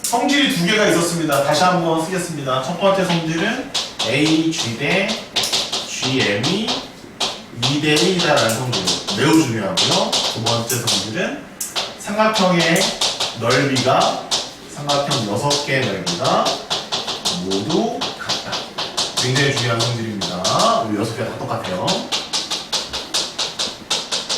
성질이 두 개가 있었습니다. 다시 한번 쓰겠습니다. 첫 번째 성질은 A, G 대 GM이 2대 1이다라는 성질 매우 중요하고요. 두 번째 성질은 삼각형의 넓이가 삼각형 6개의 넓이가 모두 같다. 굉장히 중요한 성질입니다. 이 6개가 다 똑같아요.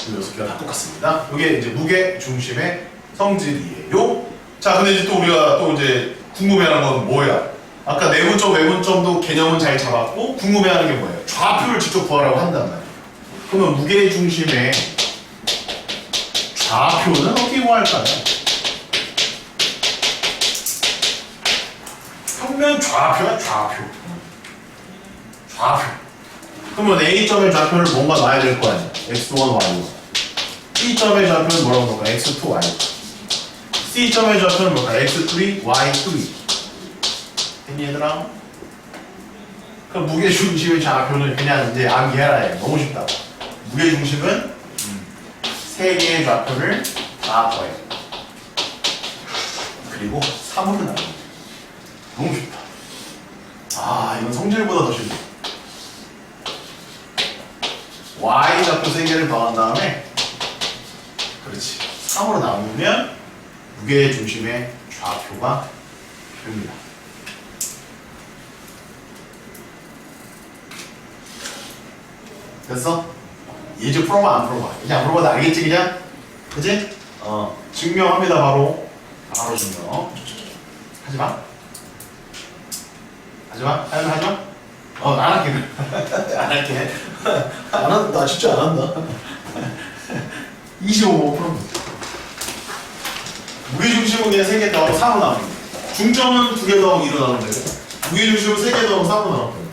이 6개가 다 똑같습니다. 이게 이제 무게 중심의 성질이에요. 자, 근데 이제 또 우리가 또 이제 궁금해하는 건 뭐야? 아까 내분점, 외분점도 개념은 잘 잡았고 궁금해하는 게 뭐예요? 좌표를 직접 구하라고 한단 말이에요. 그러면 무게 중심의 좌표는 어떻게 구할까요? 평면 좌표야, 좌표. 그러면 A점의 좌표를 뭔가 놔야 될 거 아니야? X1, Y1. B점의 좌표는 뭐라고 볼까? X2, Y2. C점의 좌표는 뭘까? X3, Y3. 됐니 얘들아? 그럼 무게중심의 좌표는 그냥 이제 암기해라 해. 너무 쉽다. 무게중심은 세 개의 좌표를 다 다 더해. 그리고 3으로 나눠. 너무 쉽다. 아, 이건 성질보다 더 쉽네. y 좌표 3개를 더한 다음에 그렇지. 3으로 나누면 무게의 중심의 좌표가 됩니다. 됐어? 이제 풀어봐 안 풀어봐? 이제 안 풀어봐도 알겠지 그냥? 그치? 증명합니다 바로. 바로 증명. 하지마. 하지마. 하지마. 안 할게. 안 할게. 안 한다. 나 진짜 안 한다. 25번 풀어보자. 무게중심은 그냥 3개 더하고 3으로 나눕니다. 중점은 2개 더하고 2로 나누면 되고 무게중심은 3개 더하고 3으로 나눕니다.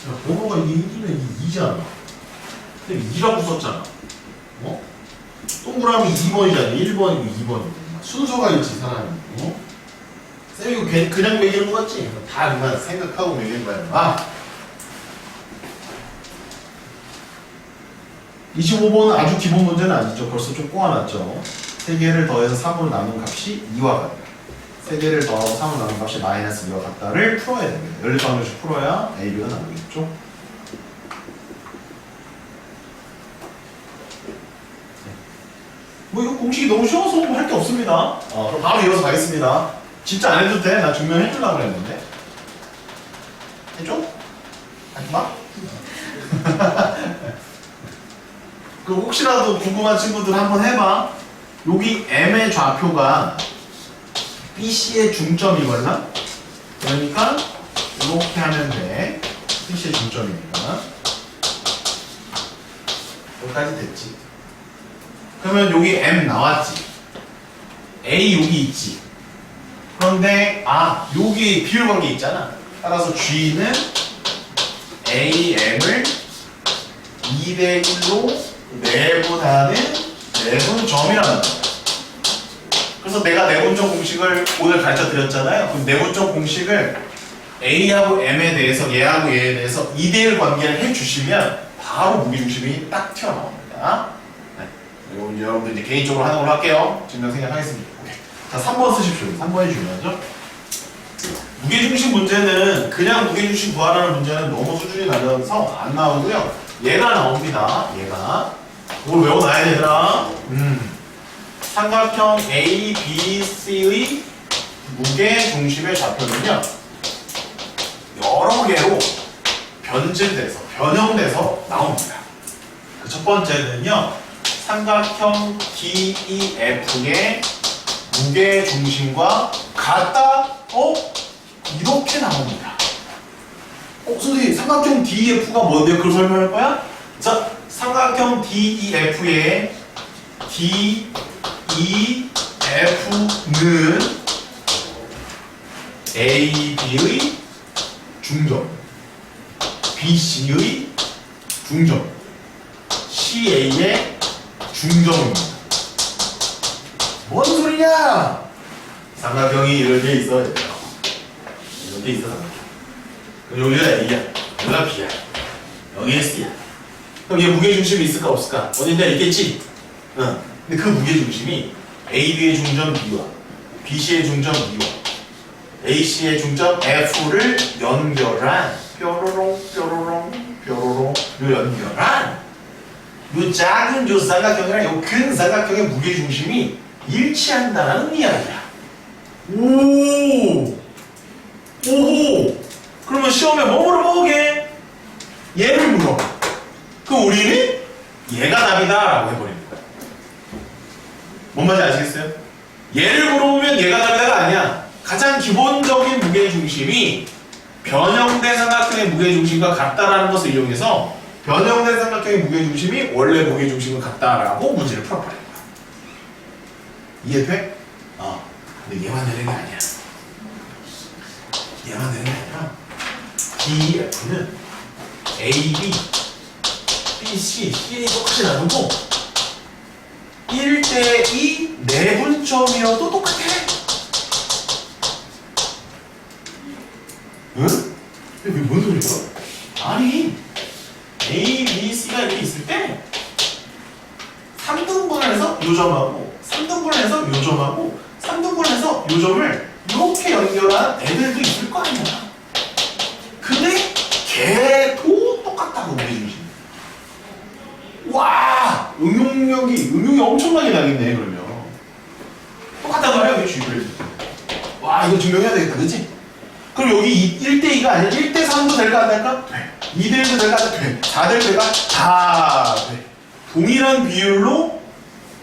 야, 번호가 이게 1이면 이게 2잖아. 근데 2라고 썼잖아. 동그라미 2번이잖아. 1번이고 2번이고. 순서가 있지, 사람이. 쌤, 이거 그냥 매기는 거 같지? 다 그만 생각하고 매기는 거야. 25번은 아주 기본 문제는 아니죠. 벌써 좀 꼬아놨죠. 3개를 더해서 3으로 나눈 값이 2와 같다. 3개를 더하고 3으로 나눈 값이 마이너스 2와 같다를 풀어야 됩니다. 연립 방정식 풀어야 A, B가 나오겠죠. 뭐 이거 공식이 너무 쉬워서 뭐 할 게 없습니다. 그럼 바로 이어서 가겠습니다. 진짜 안 해도 돼. 나 증명해 주려고 그랬는데. 해줘? 하지 마. 그 혹시라도 궁금한 친구들 한번 해봐. 여기 M의 좌표가 BC의 중점이걸라? 그러니까 이렇게 하면 돼. BC의 중점이니까. 여기까지 됐지. 그러면 여기 M 나왔지. A 여기 있지. 그런데 여기 비율 관계 있잖아. 따라서 G는 AM을 2대1로 내분하는 내분점이라는 거야. 그래서 내가 내분점 공식을 오늘 가르쳐 드렸잖아요. 그럼 내분점 공식을 A하고 M에 대해서 얘하고 얘에 대해서 2대1 관계를 해주시면 바로 무게중심이 딱 튀어나옵니다. 네. 여러분들 이제 개인적으로 하는 걸로 할게요. 증명 생략하겠습니다. 오케이. 자, 3번 쓰십시오. 3번이 중요하죠. 무게중심 문제는 그냥 무게중심 구하라는 문제는 너무 수준이 낮아서 안 나오고요. 얘가 나옵니다. 얘가. 이걸 외워놔야 되더라. 삼각형 A, B, C의 무게중심의 좌표는요. 여러 개로 변형돼서 나옵니다. 그 첫 번째는요. 삼각형 DEF의 무게중심과 같다? 이렇게 나옵니다. 선생님, 삼각형 DEF가 뭔데? 그걸 설명할 거야? 자, 삼각형 DEF의 DEF는 AB의 중점, BC의 중점, CA의 중점입니다. 뭔 소리냐? 삼각형이 이렇게 있어야 돼요. 이렇게 있어, 삼각형. 그럼 여기가 A야, 여기가 B야, 여기가 C야. 그럼 얘 무게중심이 있을까 없을까? 어딘가 있겠지? 응. 근데 그 무게중심이 AB의 중점 B와 BC의 중점 E와 AC의 중점 F를 연결한 뾰로롱 요 연결한 요 작은 요 삼각형이랑 요 큰 삼각형의 무게중심이 일치한다는 이야기야. 오! 그러면 시험에 뭐 물어보게? 얘를 물어. 그럼 우리는 얘가 답이다 라고 해버리는 거야. 뭔 말인지 아시겠어요? 얘를 물어보면 얘가 답이다가 아니야. 가장 기본적인 무게중심이 변형된 삼각형의 무게중심과 같다라는 것을 이용해서 변형된 삼각형의 무게중심이 원래 무게중심과 같다라고 문제를 풀어버리는 거야. 이해돼? 근데 얘만 되는 게 아니야. 얘만 되는 게 아니라 DEF는 AB, BC, C이 똑같이 나누고 1대2 내분점이어도 똑같아. 응? 이게 뭔 소리야? 아니 A, B, C가 이렇게 있을 때 3등분을 해서 요 점하고 3등분을 해서 요 점을 이렇게 연결한 애들도 있을 거 아니야. 근데 걔도 똑같다고 무게중심. 와, 응용이 엄청나게 나겠네. 그러면 똑같단 말이야. 왜 주의를? 와, 이거 증명해야 되겠다, 그치? 그럼 여기 1대2가 아니라 1대3도 될까 안 될까? 돼. 2대1도 될까 안 될까? 돼. 4대1 될까? 다 돼. 동일한 비율로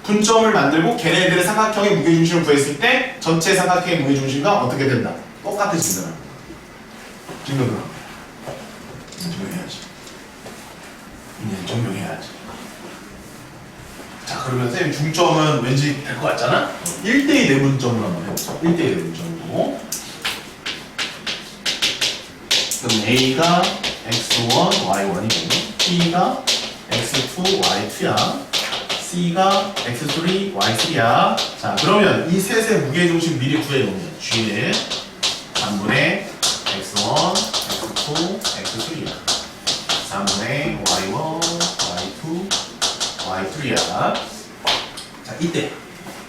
분점을 만들고 걔네들의 삼각형의 무게중심을 구했을 때 전체 삼각형의 무게중심과 어떻게 된다? 똑같아진다. 증명을 증명해야지. 증명해야지. 자, 그러면 쌤 중점은 왠지 될 것 같잖아? 1대2 내분점으로 한번 해보자. 1대2 내분점으로. 그럼 A가 X1, Y1이고 B가 X2, Y2야. C가 X3, Y3야. 자, 그러면 이 셋의 무게중심 미리 구해놓으면 G는 3분의 X1, X2, X3야. 3분의 Y1, Y2, Y3야. 자, 이때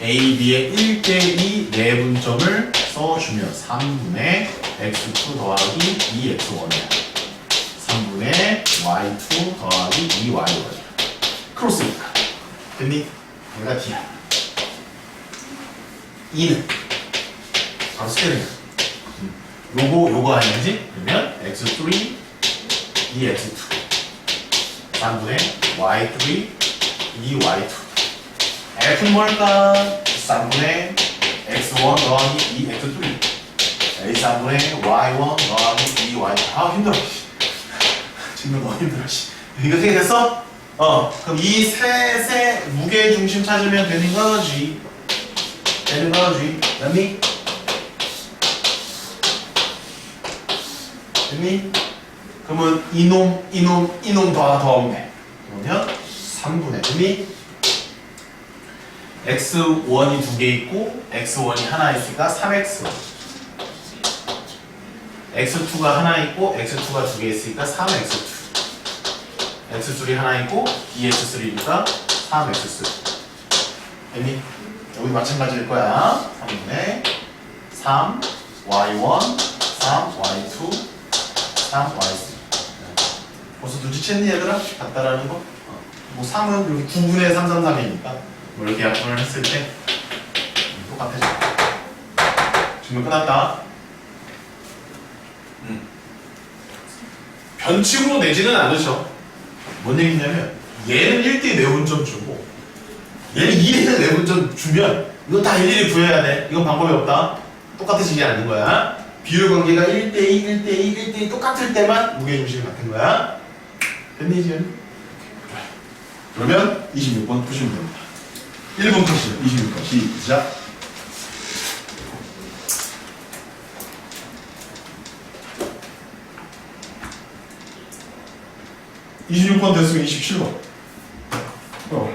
A, B의 1대2 내분점을 써주면 3분의 X2 더하기 2X1이야. 3분의 Y2 더하기 2Y1이야. 크로스니까. 됐니? 얘가 D야. 2는 바로 스케일이야. 요거 아니지? 그러면 X3, 2X2 3분의 Y3, 2Y2 F는 뭘까? 3분의 X1 더하기 2X3 A 3분의 Y1 더하기 2Y2 아 힘들어. 지금 너무 힘들어. 이거 어떻게 됐어? 그럼 이 셋의 무게중심 찾으면 되는 거지. 됐니? 됐니? 그러면 이놈 더하면 돼. 그러면 3분의 됐니? X1이 2개 있고 X1이 하나 있으니까 3X X2가 하나 있고 X2가 2개 있으니까 3X2 X3 하나 있고 2X3니까 3X3 됐니? 여기 마찬가지일 거야. 3분의 3 Y1 3 Y2 3 Y3 벌써 눈치챘니 얘들아? 같다라는 거? 뭐 3은 여기 9분의 333이니까 뭐 이렇게 약분을 했을 때 똑같아져. 증명 끝났다. 변칙으로 내지는 않으셔. 뭔 얘기냐면 얘는 1대 내분점 주고 얘는 2대 내분점 주면 이거 다 일일이 구해야 돼. 이건 방법이 없다. 똑같아지지 않는 거야. 비율 관계가 1대2, 1대2, 1대2 똑같을 때만 무게중심이 같은 거야. 됐니 지금? 그러면 26번 푸시면 됩니다. 1번 푸시죠. 26번 시작. 26번 됐으면 27번. 오,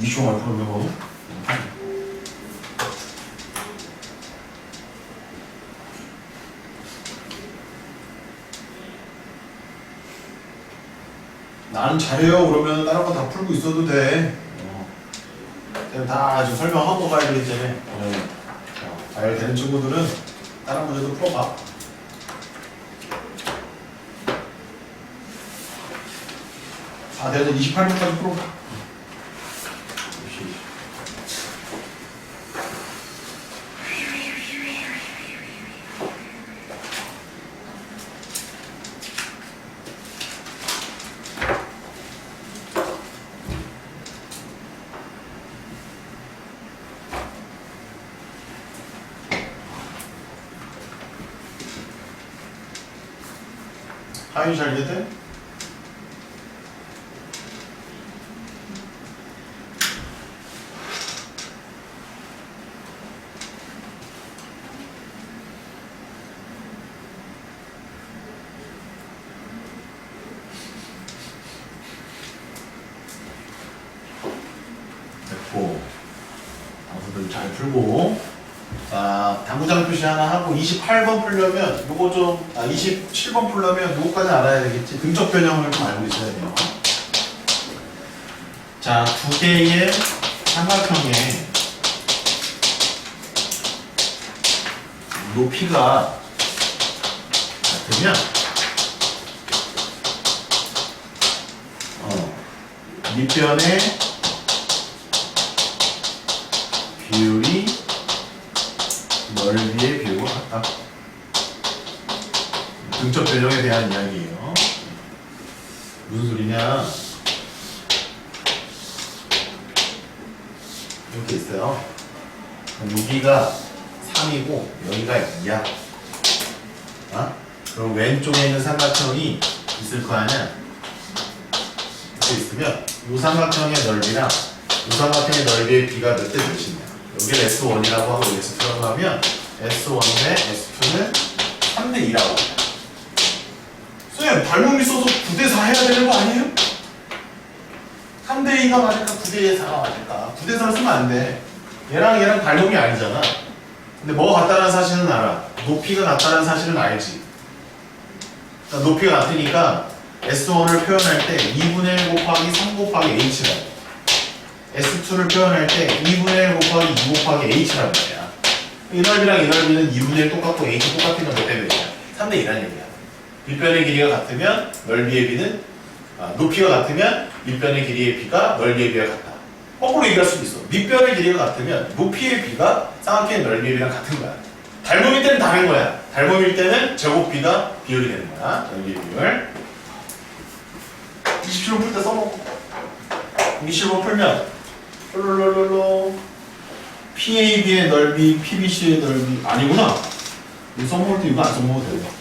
20초 만에 풀었네, 뭐. 나는 잘해요. 그러면 다른 거 다 풀고 있어도 돼. 다 지금 설명하고 가야 되기 때문에 잘 되는 친구들은 다른 문제도 풀어봐. 다 되는 28번까지 풀어봐. 하윤이 잘 됐대? 됐고, 당수들 잘 풀고. 자, 당구장 표시 하나 하고 28번 풀려면 요거 좀 27번 풀려면 요거까지 알아야 되겠지. 등적 변형을 좀 알고 있어야 돼요. 자, 두 개의 삼각형의 높이가 같으면 밑변의 비율이 넓이의 비율과 같다. 등적 변형에 대한 이야기예요. 무슨 소리냐? 이렇게 있어요. 여기가 3이고 여기가 2야. 그럼 왼쪽에 있는 삼각형이 있을 거 아니야? 이렇게 있으면 이 삼각형의 넓이랑 이 삼각형의 넓이의 비가 몇 대 몇이냐? 여기를 S1이라고 하고 여기 S2라고 하면 S1대 S2는 3대 2라고 해요. 쌤, 발목이 써서 9대 4 해야 되는 거 아니에요? 3대 2가 맞을까? 9대 4가 맞을까? 9대 4를 쓰면 안 돼. 얘랑 발목이 아니잖아. 근데 뭐가 같다는 사실은 알아. 높이가 같다는 사실은 알지. 그러니까 높이가 같으니까 S1을 표현할 때 2분의 1 곱하기 3 곱하기 H라고. S2를 표현할 때 2분의 1 곱하기 2 곱하기 H라는 거야. 이 넓이랑 이 넓이는 2분의 1 똑같고 H 똑같은 건 몇 대 몇이야? 3대 2라는 얘기야. 밑변의 길이가 같으면 넓이의 비는 높이가 같으면 밑변의 길이의 비가 넓이의 비와 같다. 거꾸로 얘기할 수도 있어. 밑변의 길이가 같으면 높이의 비가 쌍악형의 넓이의 비랑 같은 거야. 닮음일 때는 다른 거야. 닮음일 때는 제곱 비가 비율이 되는 거야. 넓이의 비율. 27번 풀 때 써놓고 27번 풀면 롤롤롤롤 PAB의 넓이, PBC의 넓이 아니구나. 이거 써먹을 때 이거 안 써먹어도 돼요.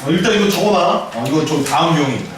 일단 이거 적어놔. 이거 저 다음 유형입니다.